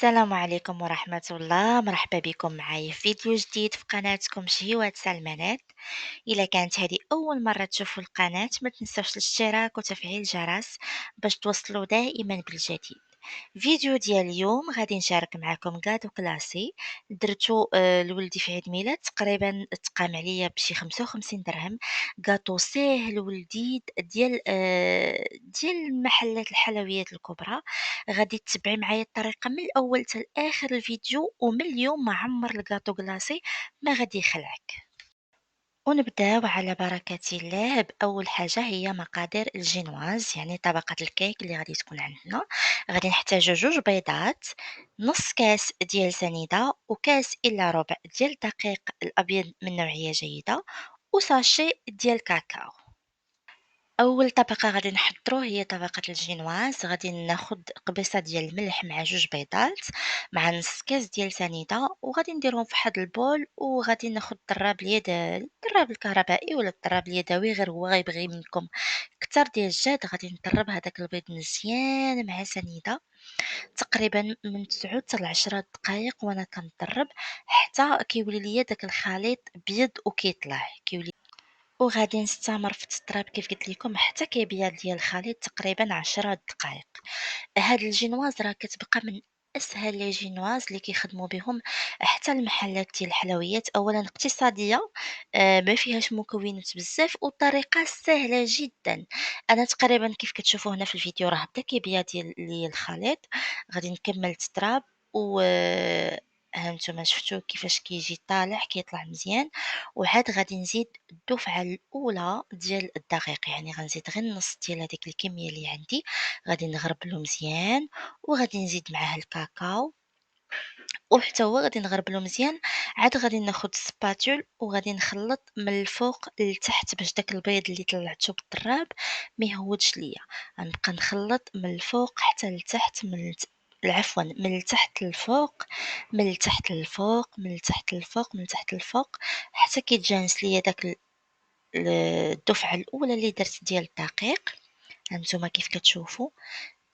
السلام عليكم ورحمة الله، مرحبا بكم معايا في فيديو جديد في قناتكم شهيوات سلمانات. إلا كانت هذه أول مرة تشوفوا القناة ما تنسوش الاشتراك وتفعيل الجرس باش توصلوا دائما بالجديد. فيديو ديال اليوم غادي نشارك معكم كادو كلاسي درتو لولدي في عيد ميلاد، تقريبا تقام عليا بشي 55 درهم. كاطو ساهل ولذيذ ديال المحلات الحلويات الكبرى. غادي تتبعي معايا الطريقة من الأول حتى لآخر الفيديو، ومن اليوم ما عمر الكاطو كلاصي ما غادي يخلعك. ونبداو على بركة الله بأول حاجة هي مقادير الجينواز، يعني طبقة الكيك اللي غادي تكون عندنا. غادي نحتاجو 2 بيضات، نص كاس ديال سنيدة، وكاس إلا ربع ديال الدقيق الأبيض من نوعية جيدة، وساشي ديال كاكاو. أول طبقة غادي نحضرو هي طبقة الجينواز. غادي ناخد قبيصة ديال الملح مع 2 بيضات مع نص كاس ديال سنيدة، وغادي نديرهم في واحد البول، وغادي ناخد الضراب الكهربائي ولا الضراب اليدوي، غير هو غيبغي منكم كتر ديال الجهد. غادي نضرب هداك البيض مزيان مع سنيدة تقريبا من 9 حتى ل10 دقايق وانا كنضرب حتى كيولي ليا داك الخليط بيض وكيطلع كيولي. وغادي نستمر في التطراب كيف قلت لكم حتى كيبيض ديال الخليط تقريبا 10 دقائق. هاد الجينواز راه كتبقى من اسهل لي جينواز اللي كيخدموا بهم حتى المحلات ديال الحلويات. اولا اقتصاديه، ما فيهاش مكونات بزاف، والطريقه سهله جدا. انا تقريبا كيف كتشوفوا هنا في الفيديو راه بدا كيبيض ديال لي الخليط. غادي نكمل التطراب و ها نتوما شفتوا كيفاش كيجي طالع كيطلع مزيان. وعاد غادي نزيد الدفعة الأولى ديال الدقيق، يعني غنزيد غير النص ديال هاديك الكمية اللي عندي. غادي نغربلو مزيان، وغادي نزيد معاه الكاكاو، وحتى هو غادي نغربلو مزيان. عاد غادي ناخد السباتول وغادي نخلط من الفوق للتحت باش داك البيض اللي طلعته بالضراب ما يهودش ليا. غنبقى نخلط من الفوق حتى لتحت، عفوا من التحت للفوق، من التحت للفوق، من التحت للفوق، من التحت للفوق، حتى كيتجانس ليا داك الدفعة الأولى اللي درت ديال الدقيق. هانتوما كيف كتشوفوا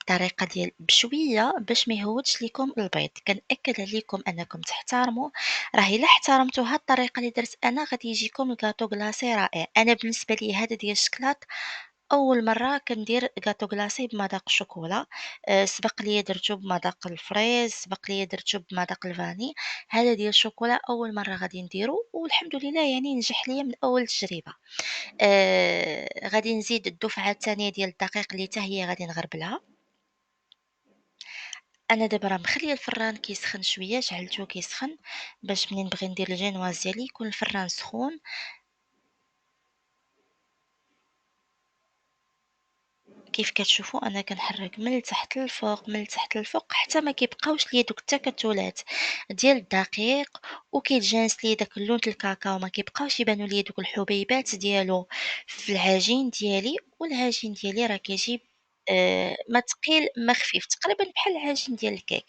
الطريقة ديال بشوية باش ما يهودش ليكم البيض. كنأكد عليكم أنكم تحترموا، راه إلا احترمتوا هاد الطريقة اللي درت أنا غادي يجيكم الكاطو كلاصي رائع. أنا بالنسبة لي هذا ديال الشكلاط أول مرة كندير كاطو كلاصي بمذاق الشوكولا. سبق ليا درتو بمذاق الفريز، سبق ليا درتو بمذاق الفاني. هذا ديال الشوكولا أول مرة غادي نديرو، والحمد لله يعني نجح ليا من أول تجربة. غادي نزيد الدفعة الثانية ديال الدقيق اللي حتى هي غادي نغربلها. أنا دابا راه مخلية الفران كيسخن شوية، شعلتو كيسخن باش منين نبغي ندير الجينواز ديالي يكون الفران سخون. كيف كتشوفوا أنا كنحرك من التحت للفوق، من التحت للفوق، حتى ما كيبقاوش ليا دوك التكتلات ديال الدقيق، وكيتجانس ليا داك اللون د الكاكاو، ما كيبقاوش يبانوا ليا دوك الحبيبات ديالو في العجين ديالي. والعجين ديالي راه كيجي ما تقيل ما خفيف، تقريبا بحال العجين ديال الكيك.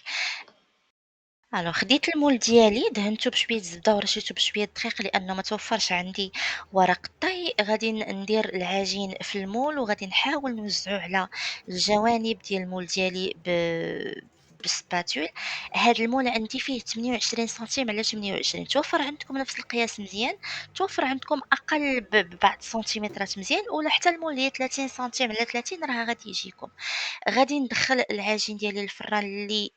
ألوغ خديت المول ديالي دهنته بشوية الزبدة ورشيته بشوية دقيق لأنه ما توفرش عندي ورق الطهي. غادي ندير العجين في المول وغادي نحاول نوزعو على الجوانب ديال المول ديالي بسباتول. هاد المول عندي فيه 28 سنتيم على 28. توفر عندكم نفس القياس مزيان، توفر عندكم أقل ببعض السنتيمترات مزيان، ولا حتى المول اللي هي 30 سنتيم على 30 راه غادي يجيكم. غادي ندخّل العجين ديالي للفران اللي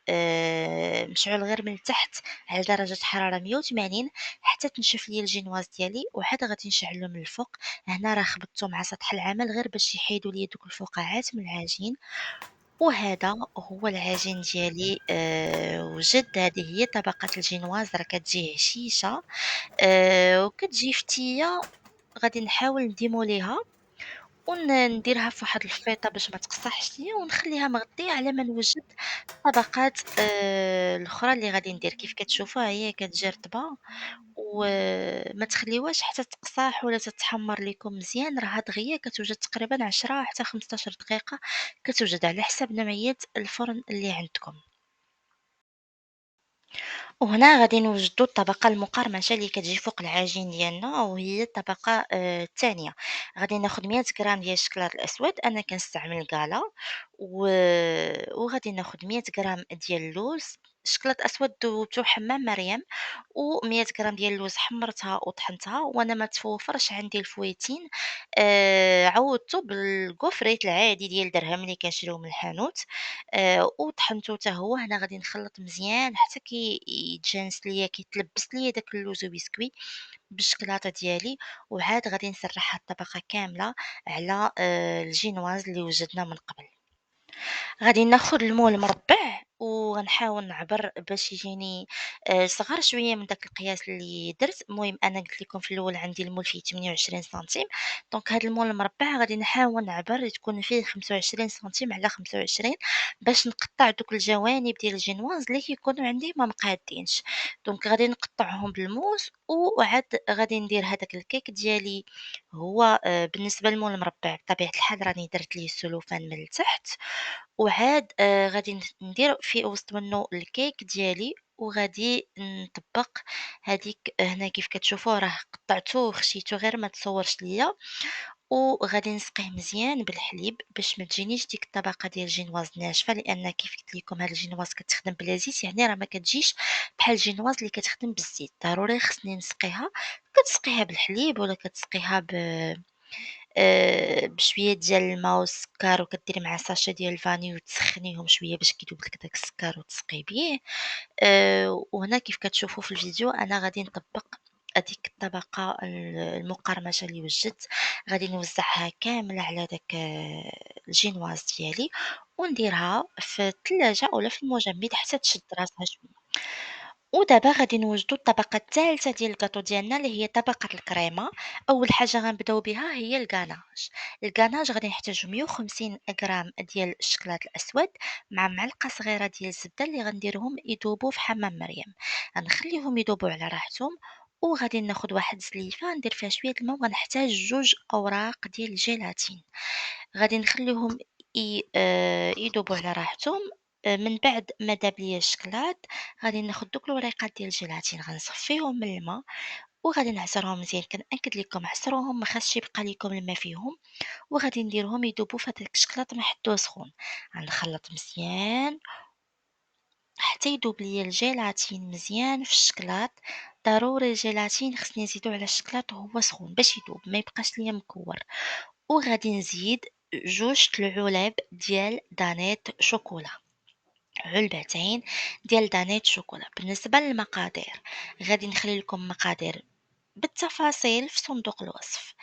مشعول غير من التحت على درجة حرارة 180 حتى تنشف ليا الجينواز ديالي، وعاد غادي نشعلو من الفوق. هنا راه خبطته مع سطح العمل غير باش يحيدوا ليا دوك الفقاعات من العجين. وهذا هو العجين ديالي وجد. هذه هي طبقة الجينواز، راه كتجي هشيشة وكتجي فتية. غادي نحاول نديموليها نديرها في واحد الفيطة باش ما تقصحش ليا، ونخليها مغطية على ما نوجد الطبقات الأخرى اللي غادي ندير. كيف كتشوفوا ها هي كتجي رطبة، وما تخليوهاش حتى تقصاح ولا تتحمر ليكم مزيان. راه دغيا كتوجد تقريبا 10 حتى 15 دقيقة، كتوجد على حسب نوعية الفرن اللي عندكم. وهنا غادي نوجدو الطبقة المقرمشة اللي كتجي فوق العجين ديالنا، وهي الطبقة التانية. غادي ناخد 100 غرام ديال الشكلاط الأسود، أنا كنستعمل كالا، وغادي ناخد 100 غرام ديال اللوز، شكلاط أسود دوبتو حمام مريم، و100 غرام ديال اللوز حمرتها وطحنتها، وأنا ما توفرش عندي الفويتين عوضته بالكوفريت العادي ديال درهم اللي كنشريو من الحانوت، وطحنتو حتى هو. هنا غادي نخلّط مزيان حتى يتجانس ليا كيتلبس ليا داك اللوز وبسكويت بالشكلاطة ديالي، وعاد غادي نسرّح هاد الطبقة كاملة على الجينواز اللي وجدنا من قبل. غادي ناخد المول مربع وغنحاول نعبر باش يجيني صغار شوية من داك القياس اللي درت. المهم أنا قلت لكم في الأول عندي المول فيه 28 سنتيم، دونك هاد المول المربع غادي نحاول نعبر تكون فيه 25 سنتيم على 25 باش نقطع دوك الجوانب ديال الجينواز اللي كيكونوا عندي ما مقادينش. دونك غادي نقطعهم بالموس، وعاد غادي ندير هداك الكيك ديالي. هو بالنسبة للمول المربع بطبيعة الحال راني درت ليه السلوفان من التحت، وعاد غادي ندير في وسط منّو الكيك ديالي، وغادي نطبّق هاديك هنا كيف كتشوفوا راه قطّعته وخشيته غير ما تصورش ليا، وغادي نسقيه مزيان بالحليب باش ما تجينيش ديك الطبقة ديال الجينواز ناشفة، لأن كيف قلت لكم هاد الجينواز كتخدم بلا زيت، يعني راه ما كتجيش بحال الجينواز اللي كتخدم بالزيت، ضروري خصني نسقيها. كتسقيها بالحليب ولا كتسقيها بشوية ديال الما والسكر، وكديري معاه ساشي ديال الفاني وتسخّنيهم شوية باش كيذوب لك داك السكر وتسقي بيه. وهنا كيف كتشوفوا في الفيديو أنا غادي نطبّق هاديك الطبقة المقرمشة اللي وجدت، غادي نوزعها كاملة على داك الجينواز ديالي، ونديرها في التلاجة أولا في المجمد حتى تشد راسها شوية. ودابا غادي نوجدو الطبقة الثالثة ديال الكاطو ديالنا اللي هي طبقة الكريمة. أول حاجة غنبداو بها هي الكاناج. الكاناج غادي نحتاجو 150 غرام ديال الشكلاط الأسود مع معلقة صغيرة ديال الزبدة اللي غنديرهم يذوبوا في حمام مريم. غنخليهم يذوبوا على راحتهم، وغادي ناخد واحد الزليفة ندير فيها شوية الماء، وغنحتاج 2 أوراق ديال الجيلاتين. غادي نخليهم يذوبوا على راحتهم. من بعد ما داب ليا الشكلاط غادي ناخد دوك الوريقات ديال الجيلاتين غنصفيهم من الما، وغادي نعصرهم مزيان. كنأكد لكم عصروهم ما خاصش يبقى لكم الماء فيهم، وغادي نديرهم يذوبوا في هذاك الشكلاط محدو سخون. غنخلط مزيان حتى يذوب ليا الجيلاتين مزيان في الشكلاط. ضروري الجيلاتين خصني نزيدو على الشكلاط وهو سخون باش يذوب ما يبقاش ليا مكور. وغادي نزيد 2 العلب ديال دانيت شوكولا، علبتين ديال دانيت شوكولا. بالنسبة للمقادير غادي نخلي لكم مقادير بالتفاصيل في صندوق الوصف.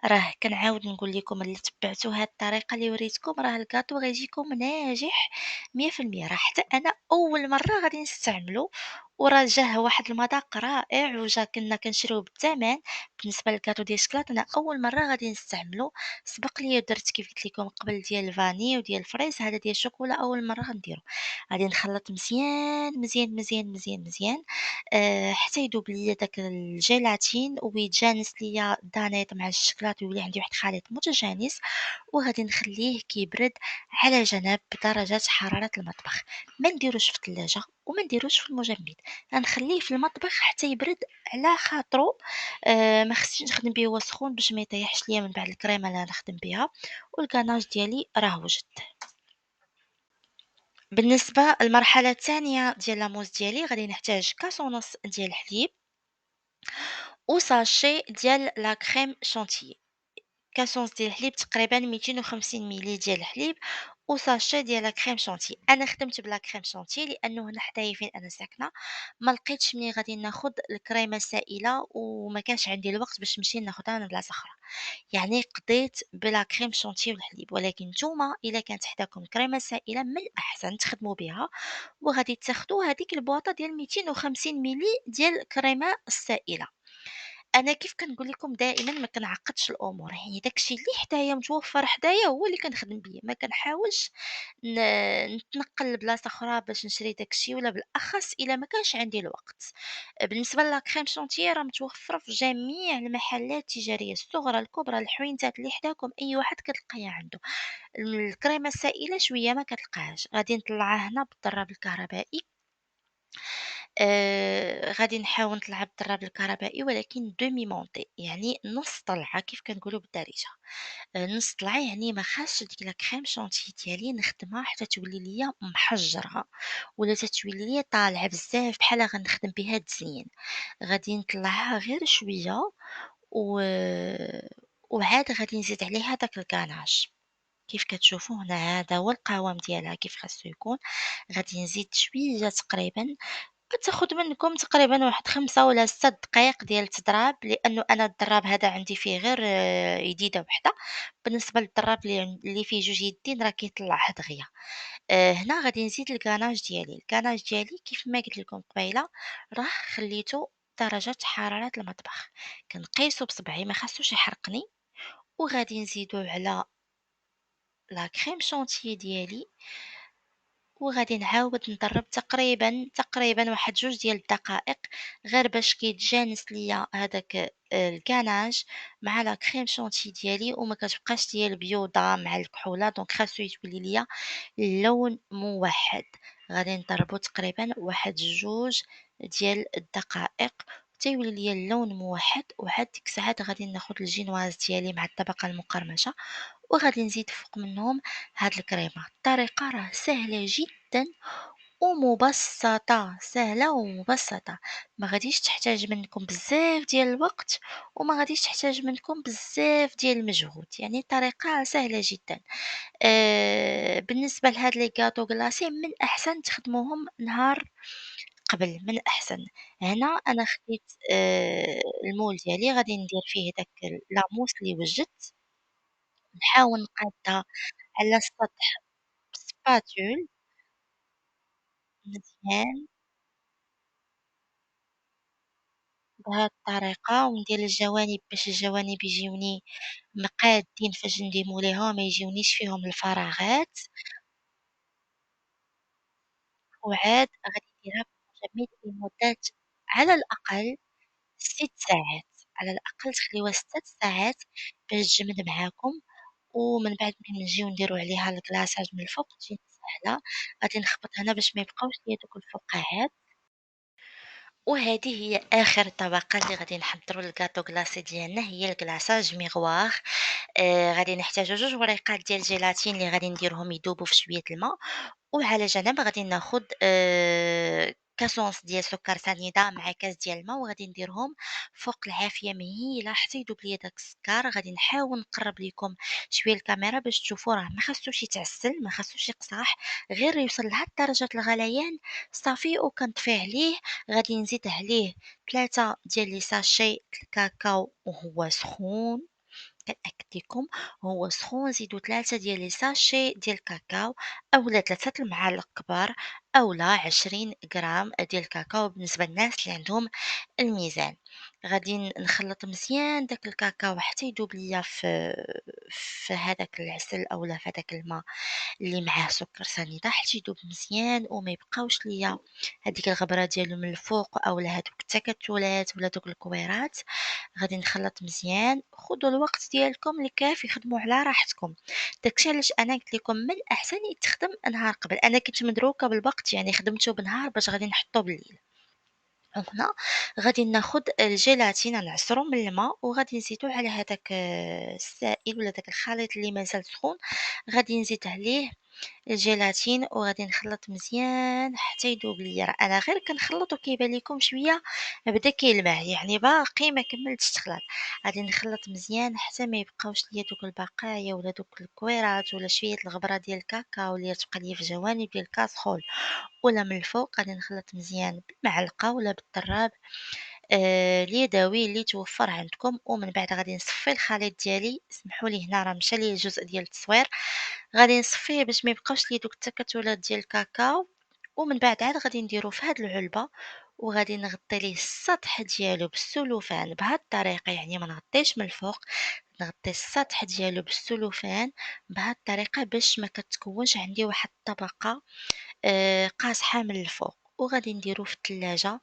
راه كنعاود نقول لكم اللي تبعتوا هاد الطريقه اللي وريتكم راه الكاطو غيجيكم ناجح 100%. راه حتى انا اول مره غادي نستعملو، وراه جاه واحد المذاق رائع، وجا كنا كنشريوه بالثمن. بالنسبه للكاطو ديال الشكلاط انا اول مره غادي نستعملو. سبق لي درت كيف قلت لكم قبل ديال الفاني وديال الفريز، هذا ديال الشوكولا اول مره غنديرو. غادي نخلط مزيان مزيان مزيان مزيان مزيان حتى يذوب ليا داك الجيلاتين ويتجانس ليا الدانيت مع الشكلاط ويولي عندي واحد الخليط متجانس. وغادي نخليه كيبرد على جنب بدرجة حرارة المطبخ. ما نديروش في الثلاجة وما نديروش في المجمد، غنخليه في المطبخ حتى يبرد على خاطرو. ما خصنيش نخدم به وهو سخون باش ما يطيحش ليا من بعد الكريمه اللي غنخدم بها. والكناج ديالي راه وجد. بالنسبة للمرحلة الثانية ديال لاموس ديالي غادي نحتاج كاس ونص ديال الحليب، وساشي ديال لا كريم شانتيي. كاس ونص ديال الحليب تقريبا 250 ملي ديال الحليب، وساشي ديال لا كريم شانتيي. انا خدمت بلا كريم شانتيي لانه هنا حدايا فين انا ساكنه ما لقيتش ملي غادي ناخد الكريمه السائله، وما كانش عندي الوقت باش نمشي ناخدها من بلاصه اخرى. يعني قضيت بلا كريم شانتيي والحليب. ولكن نتوما الا كانت حداكم كريمه سائله من الاحسن تخدموا بها، وغادي تاخدوا هذيك البواطه ديال 250 ملي ديال الكريمه السائله. أنا كيف كنقول لكم دائمًا ما كنعقّدش الأمور، يعني داك الشي اللي حدايا متوفّر حدايا هو اللي كنخدم بيه. ما كنحاولش ن نتنقّل لبلاصة أخرى باش نشري داك الشي، ولا بالأخص إلا ما كانش عندي الوقت. بالنسبة للا كريم شانتيي راه متوفّرة في جميع المحلات التجارية الصغرى، الكبرى، الحوينتات اللي حداكم أي واحد كتلقايها عنده. الكريمة السائلة شوية ما كتلقاهاش. غادي نطلّعها هنا بالضرّاب الكهربائي. غادي نحاول نطلع بالدراب الكهربائي ولكن demi montée يعني نُص طلعة كيف كنقولوا بالدارجة. نُص طلعة يعني ما خاصش ديك لا crème chantilly ديالي نخدمها حتى تولي ليا محجرة، ولا تتولي ليا طالعة بزاف بحال غنخدم بها تزيين. غادي نطلعها غير شوية و وعاد غادي نزيد عليها داك الكاناج. كيف كتشوفوا هنا هذا هو القوام ديالها كيف خاصو يكون. غادي نزيد شوية تقريبًا، كتاخد منكم تقريبًا واحد 5 ولا 6 دقايق ديال التضراب، لأنه أنا الضراب هذا عندي فيه غير يديدة وحدة، بالنسبة للضراب اللي فيه 2 يدين راه كيطلّعها دغيا. هنا غادي نزيد الكاناج ديالي، الكاناج ديالي كيف ما قلت لكم قبيلة راه خليته درجة حرارة المطبخ، كنقيسو بصبعي ما خاصوش يحرقني، وغادي نزيدو على لا كريم شونتيي ديالي، وغادي نعاود نضرب تقريبًا واحد 2 ديال الدقائق غير باش كيتجانس ليا هذاك الكاناج مع لا كريم شونتيي ديالي وما كتبقاش ليا البيوضة مع الكحولة، دونك خاصو يتولي ليا اللون موحّد. غادي نضربو تقريبًا واحد 2 ديال الدقائق حتى يولي ليا اللون موحّد، وعاد ديك الساعات غادي ناخد الجينواز ديالي مع الطبقة المقرمشة وغادي نزيد فوق منهم هاد الكريمة. الطريقة راه سهلة جدًا ومبسّطة، سهلة ومبسّطة، ما غاديش تحتاج منكم بزاف ديال الوقت، وما غاديش تحتاج منكم بزاف ديال المجهود، يعني طريقة سهلة جدًا. بالنسبة لهاد لي gâteaux glacés من الأحسن تخدموهم نهار قبل، من الأحسن. هنا أنا خديت المول ديالي غادي ندير فيه داك لا موس اللي وجدت، نحاول نقادها على السطح بspatule مزيان بهاد الطريقة، وندير الجوانب باش الجوانب يجيوني مقادين فاش نديموليهم ما يجيونيش فيهم الفراغات، وعاد غادي نديرها بالمجمد لمدة على الأقل 6 ساعات، على الأقل تخليوها 6 ساعات باش تجمد معاكم، ومن بعد من نجيو نديرو عليها الكلاصاج من الفوق تجينا ساهلة. غادي نخبط هنا باش ما يبقاوش ليا دوك الفقاعات. وهذه هي آخر طبقة اللي غادي نحضروا الجاتو كلاسي ديالنا، هي الكلاصاج ميغوار. غادي نحتاجو 2 وريقات ديال الجيلاتين اللي غادي نديرهم يدوبوا في شوية الماء، وعلى جنب غادي ناخد كاس ونص ديال سكر سنيدة مع كاس ديال الماء، وغادي نديرهم فوق العافية مهيلة حتى يدوب ليا داك السكر. غادي نحاول نقرب ليكم شوية الكاميرا باش تشوفوا راه ما خاصوش يتعسل، ما خاصوش يقصاح، غير يوصل لهاد درجة الغليان صافي وكنطفيه عليه. غادي نزيد عليه 3 ديال لي ساشي الكاكاو وهو سخون، كنأكد لكم هو سخون. نزيدو 3 ديال لي ساشي ديال الكاكاو أولا 3 المعالق كبار أولا 20 غرام ديال الكاكاو بالنسبة للناس اللي عندهم الميزان. غادي نخلّط مزيان داك الكاكاو حتى يدوب ليا في هذاك العسل أولا في هذاك الما اللي معاه سكر سنيدة حتى يدوب مزيان وما يبقاوش ليا هاديك الغبرة ديالو من الفوق أولا هادوك التكتلات ولا دوك الكويرات. غادي نخلّط مزيان، خدوا الوقت ديالكم الكافي، خدموا على راحتكم. داكشي علاش أنا قلت لكم من الأحسن يتخدم نهار قبل، أنا كنت مدروكة بالوقت يعني خدمته بالنهار باش غادي نحطو بالليل. دونك هنا غادي ناخد الجيلاتين نعصرو من الما وغادي نزيدو على هداك السائل ولا داك الخليط اللي مازال سخون، غادي نزيد عليه الجيلاتين وغادي نخلّط مزيان حتى يدوب ليا. راه أنا غير كنخلّط وكيبان لكم شوية بدا كيلمع، يعني باقي ما كمّلتش التخلاط. غادي نخلّط مزيان حتى ما يبقاوش ليا دوك البقايا ولا دوك الكويرات ولا شوية الغبرة ديال الكاكاو اللي تبقى ليا في جوانب ديال الكاسرول ولا من الفوق. غادي نخلّط مزيان بالمعلقة ولا بالدرّاب اليدوي اللي توفّر عندكم، ومن بعد غادي نصفّي الخليط ديالي. اسمحوا لي هنا راه مشى ليا الجزء ديال التصوير، غادي نصفّيه باش ما يبقاوش ليا دوك التكتلات ديال الكاكاو، ومن بعد عاد غادي نديرو في هاد العلبة وغادي نغطي ليه السطح ديالو بالسلوفان بهاد الطريقة، يعني ما نغطيش من الفوق، نغطي السطح ديالو بالسلوفان بهاد الطريقة باش ما كتكونش عندي واحد الطبقة قاصحة من الفوق. وغادي نديروه في التلاجة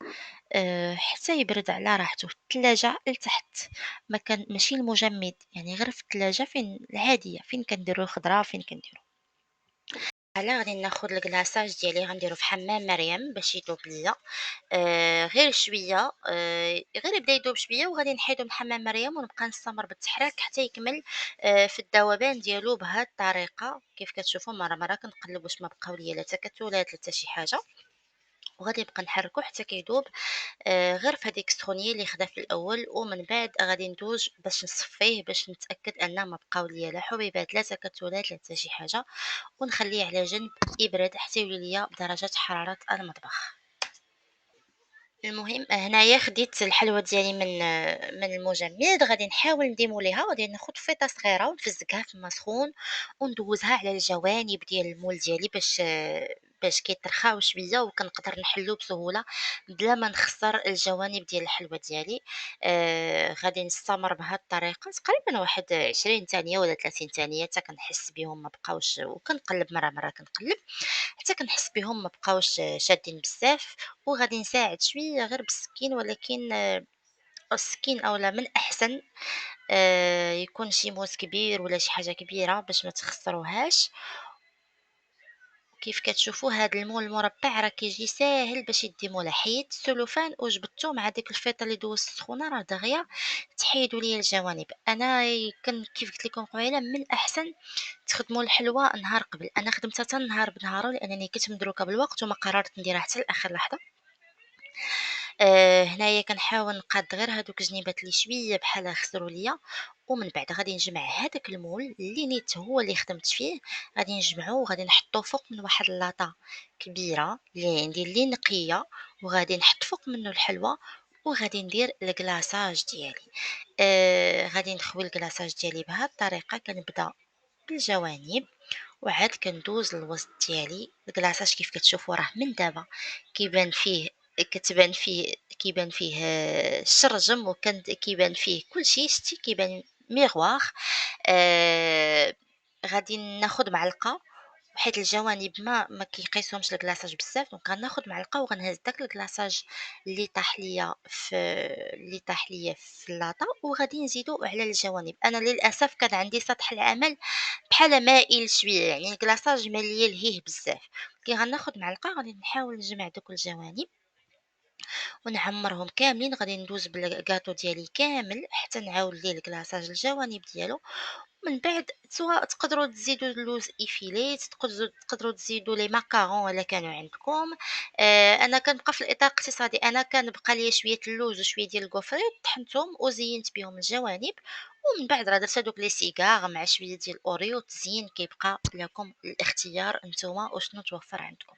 حتى يبرد على راحته، في التلاجة لتحت، ما كان ماشي المجمد، يعني غير في التلاجة فين العادية فين كنديرو الخضرا فين كنديرو. فوالا غادي ناخد الكلاصاج ديالي غنديرو في حمام مريم باش يذوب ليا غير شوية غير يبدا يذوب شوية وغادي نحيدو من حمام مريم ونبقى نستمر بالتحريك حتى يكمل في الذوبان ديالو بهاد الطريقة كيف كتشوفوا مرة كنقلب واش ما بقاو ليا لا تكتلات لا حتى شي حاجة وغادي نبقى نحركو حتى كيذوب غير في هاديك السخونية اللي خدا في الأول ومن بعد غادي ندوز باش نصفيه باش نتأكد أن ما بقاو ليا لا حبيبات لا تكتلات لا حتى شي حاجة ونخليه على جنب يبرد حتى يولي ليا بدرجة حرارة المطبخ. المهم هنايا خديت الحلوى ديالي من المجمد غادي نحاول نديموليها غادي ناخد فيطة صغيرة ونفزّكها في الما سخون وندوزها على الجوانب ديال المول ديالي باش كيطرخاو شوية وكنقدر نحلو بسهولة بلا ما نخسر الجوانب ديال الحلوى ديالي غادي نستمر بهاد الطريقة تقريبا واحد 20 ثانية ولا 30 ثانية حتى كنحس بهم ما بقاوش وكنقلب مرة كنقلب حتى كنحس بهم ما بقاوش شادين بزاف وغادي نساعد شوية غير بالسكين ولكن السكين أولى من أحسن يكون شي موس كبير ولا شي حاجة كبيرة باش ما تخسروهاش كيف كتشوفوا هاد المول المربع راه كيجي ساهل باش يديموله حيدت السلوفان وجبدته مع ديك الفيطه اللي دوزت سخونه راه دغيا تحيدوا لي الجوانب انا كيف قلت لكم قبيله من الاحسن تخدموا الحلوى نهار قبل انا خدمتها حتى النهار بنهارو لانني كنت مدروكه بالوقت وما قررت نديرها حتى لاخر لحظه هنايا كنحاول نقاد غير هادوك الجنيبات اللي شوية بحال خسروا ليا، ومن بعد غادي نجمع هداك المول اللي نيت هو اللي خدمت فيه، غادي نجمعو وغادي نحطو فوق من واحد اللاطة كبيرة اللي عندي اللي نقية، وغادي نحط فوق منو الحلوى، وغادي ندير الكلاصاج ديالي، غادي نخوي الكلاصاج ديالي بهاد الطريقة كنبدا بالجوانب وعاد كندوز للوسط ديالي الكلاصاج كيف كتشوفوا راه من دابا كيبان فيه كيبان فيه الشرجم كيبان فيه كلشي شتي كيبان ميغوار غادي ناخد معلقة حيت الجوانب ما كيقيسهمش الكلاصاج بزاف دونك غناخد معلقة وغنهز داك الكلاصاج اللي طاح ليا في اللاطة وغادي نزيدو على الجوانب انا للاسف كان عندي سطح العمل بحال مائل شوية يعني الكلاصاج مال ليا لهيه بزاف كي غناخد معلقة غادي نحاول نجمع دوك الجوانب ونعمّرهم كاملين، غادي ندوز بالكاطو ديالي كامل حتى نعاود ليه الكلاصاج الجوانب ديالو، من بعد سوا تقدروا تزيدوا اللوز إفيليت، تقدروا تزيدوا لي ماكارون إلا كانوا عندكم، أنا كنبقى في الإطار الاقتصادي، أنا كان ليا شوية اللوز وشوية ديال الكوفريت طحنتهم وزينت بهم الجوانب، ومن بعد راه درت هادوك لي سيجار مع شوية ديال الأوريو تزيين كيبقى لكم الاختيار نتوما وشنو توفر عندكم.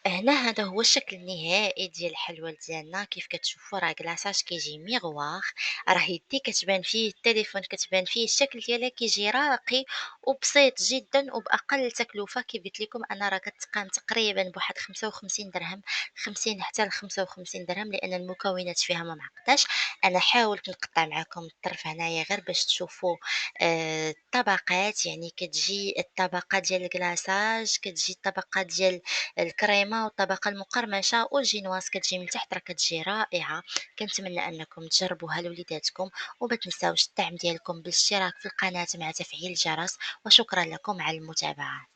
هنا هذا هو الشكل النهائي ديال الحلوى ديالنا كيف كتشوفوا راه كلاصاج كيجي ميغوار راه يدي كتبان فيه التليفون كتبان فيه الشكل ديالها كيجي راقي وبسيط جدا وباقل تكلفه كيف قلت لكم انا راه كتقام تقريبا بواحد 55 درهم 50 حتى ل 55 درهم لان المكونات فيها ما معقداش انا حاولت نقطع معكم الطرف هنايا غير باش تشوفوا الطبقات يعني كتجي الطبقه ديال الكلاصاج كتجي الطبقه ديال الكريمة والطبقة المقرمشة والجينواز كتجي من تحت راه كتجي رائعة كنتمنى انكم تجربوها لوليداتكم وما تنساوش الدعم ديالكم بالاشتراك في القناة مع تفعيل الجرس وشكرا لكم على المتابعة